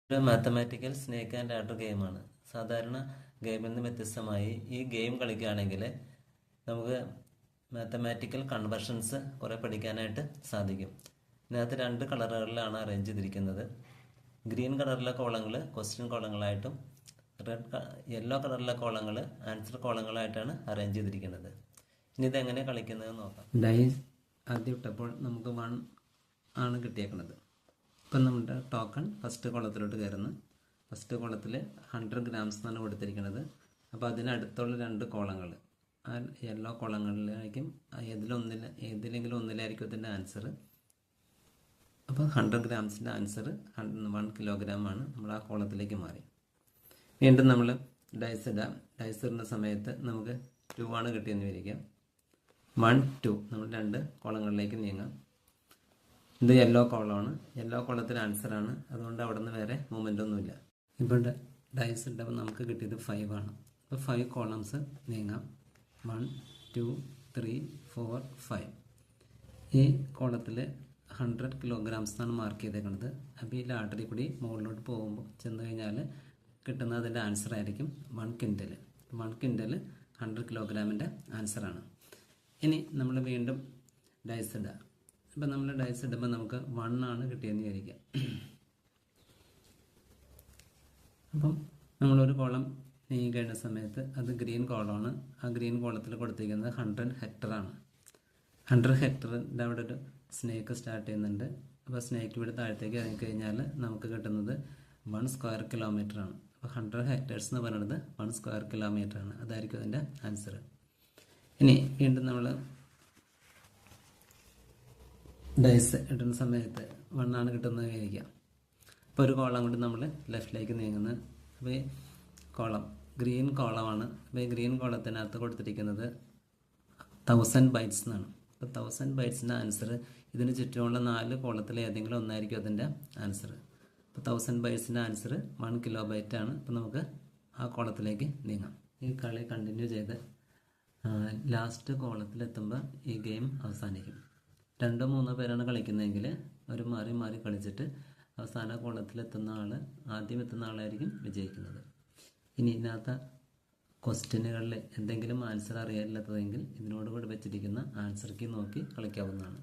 ഒരു mathematical snake and adder ഗെയിമാണ്. സാധാരണ ഗെയിമിൽ നിന്ന് വ്യത്യസ്തമായി ഈ ഗെയിം കളിക്കുകയാണെങ്കിൽ നമുക്ക് മാത്തമാറ്റിക്കൽ കൺവെർഷൻസ് കുറേ പഠിക്കാനായിട്ട് സാധിക്കും. ഇതിനകത്ത് 2 കളറുകളിലാണ് അറേഞ്ച് ചെയ്തിരിക്കുന്നത്. ഗ്രീൻ കളറിലെ കോളങ്ങൾ ക്വസ്റ്റ്യൻ കോളങ്ങളായിട്ടും യെല്ലോ കളറിലെ കോളങ്ങൾ ആൻസർ കോളങ്ങളായിട്ടാണ് അറേഞ്ച് ചെയ്തിരിക്കുന്നത്. ഇനി ഇതെങ്ങനെ കളിക്കുന്നത് നോക്കാം. ഡൈസ് ആദ്യം ഇട്ടപ്പോൾ നമുക്ക് 1 ആണ് കിട്ടിയേക്കുന്നത്. ഇപ്പം നമ്മുടെ ടോക്കൺ ഫസ്റ്റ് കോളത്തിലോട്ട് കയറുന്നു. ഫസ്റ്റ് കോളത്തിൽ 100 ഗ്രാംസ് എന്നാണ് കൊടുത്തിരിക്കുന്നത്. അപ്പോൾ അതിനടുത്തുള്ള 2 കോളങ്ങൾ ആ യെല്ലോ കോളങ്ങളിലായിരിക്കും ഏതിലെങ്കിലും ഒന്നിലായിരിക്കും അതിൻ്റെ ആൻസർ. അപ്പോൾ 100 ഗ്രാംസിൻ്റെ ആൻസർ 1 കിലോഗ്രാമാണ്. നമ്മൾ ആ കോളത്തിലേക്ക് മാറി. വീണ്ടും നമ്മൾ ഡൈസ് ഇടാം. ഡൈസ് ഇടുന്ന സമയത്ത് നമുക്ക് 2 ആണ് കിട്ടിയെന്ന് വിചാരിക്കാം. 1 2 നമ്മൾ 2 കോളങ്ങളിലേക്ക് നീങ്ങാം. ഇത് യെല്ലോ കോളമാണ്. യെല്ലോ കോളത്തിൽ ആൻസറാണ്. അതുകൊണ്ട് അവിടെ നിന്ന് വേറെ മൂവ്മെൻ്റ് ഒന്നുമില്ല. ഇപ്പോൾ ഡൈസ് ഇട്ടപ്പോൾ നമുക്ക് കിട്ടിയത് 5 ആണ്. അപ്പോൾ 5 കോളംസ് നീങ്ങാം. 1 2 3 4 5. ഈ കോളത്തിൽ 100 കിലോഗ്രാംസ് എന്നാണ് മാർക്ക് ചെയ്തേക്കുന്നത്. അപ്പോൾ ഈ ലാട്ടറി കൂടി മുകളിലോട്ട് പോകുമ്പോൾ ചെന്ന് കഴിഞ്ഞാൽ കിട്ടുന്നത് അതിൻ്റെ ആൻസർ ആയിരിക്കും 1 ക്വിൻ്റൽ. 1 ക്വിൻ്റൽ 100 കിലോഗ്രാമിൻ്റെ ആൻസറാണ്. ഇനി നമ്മൾ വീണ്ടും ഡൈസ് ഇടുക. ഇപ്പം നമ്മൾ ഡൈസ് ഇടുമ്പോൾ നമുക്ക് 1 ആണ് കിട്ടിയെന്ന് വിചാരിക്കാം. അപ്പം നമ്മളൊരു കോളം നീങ്ങി കഴിഞ്ഞ സമയത്ത് അത് ഗ്രീൻ കോളമാണ്. ആ ഗ്രീൻ കോളത്തിൽ കൊടുത്തിരിക്കുന്നത് 100 ഹെക്ടറാണ്. 100 ഹെക്ടറിൻ്റെ അവിടെ ഒരു സ്നേക്ക് സ്റ്റാർട്ട് ചെയ്യുന്നുണ്ട്. അപ്പോൾ സ്നേക്ക് ഇവിടെ താഴത്തേക്ക് ഇറങ്ങി കഴിഞ്ഞാൽ നമുക്ക് കിട്ടുന്നത് 1 സ്ക്വയർ കിലോമീറ്റർ ആണ്. അപ്പോൾ 100 ഹെക്ടേഴ്സ് എന്ന് പറയുന്നത് 1 സ്ക്വയർ കിലോമീറ്റർ ആണ്. അതായിരിക്കും അതിൻ്റെ ആൻസർ. ഇനി വീണ്ടും നമ്മൾ ഡൈസ് ഇടുന്ന സമയത്ത് 1 ആണ് കിട്ടുന്നത് വിചാരിക്കാം. അപ്പോൾ ഒരു കോളം കൊണ്ട് നമ്മൾ ലെഫ്റ്റിലേക്ക് നീങ്ങുന്നത്. അപ്പോൾ ഈ കോളം ഗ്രീൻ കോളമാണ്. അപ്പോൾ ഈ ഗ്രീൻ കോളത്തിനകത്ത് കൊടുത്തിരിക്കുന്നത് 1000 ബൈറ്റ്സ് എന്നാണ്. അപ്പോൾ 1000 ബൈറ്റ്സിൻ്റെ ആൻസർ ഇതിന് ചുറ്റുമുള്ള 4 കോളത്തിൽ ഏതെങ്കിലും ഒന്നായിരിക്കും അതിൻ്റെ ആൻസർ. അപ്പോൾ 1000 ബൈറ്റ്സിൻ്റെ ആൻസർ 1 കിലോ ബൈറ്റ് ആണ്. അപ്പോൾ നമുക്ക് ആ കോളത്തിലേക്ക് നീങ്ങാം. ഈ കളി കണ്ടിന്യൂ ചെയ്ത് ലാസ്റ്റ് കോളത്തിലെത്തുമ്പോൾ ഈ ഗെയിം അവസാനിക്കും. 2-3 പേരാണ് കളിക്കുന്നതെങ്കിൽ അവർ മാറി മാറി കളിച്ചിട്ട് അവസാന കോളത്തിലെത്തുന്ന ആദ്യം എത്തുന്ന ആളായിരിക്കും വിജയിക്കുന്നത്. ഇനി ഇതിനകത്ത് ക്വസ്റ്റ്യനുകളിൽ എന്തെങ്കിലും ആൻസർ അറിയാനില്ലാത്തതെങ്കിൽ ഇതിനോട് കൂടി വെച്ചിരിക്കുന്ന ആൻസർ കീ നോക്കി കളിക്കാവുന്നതാണ്.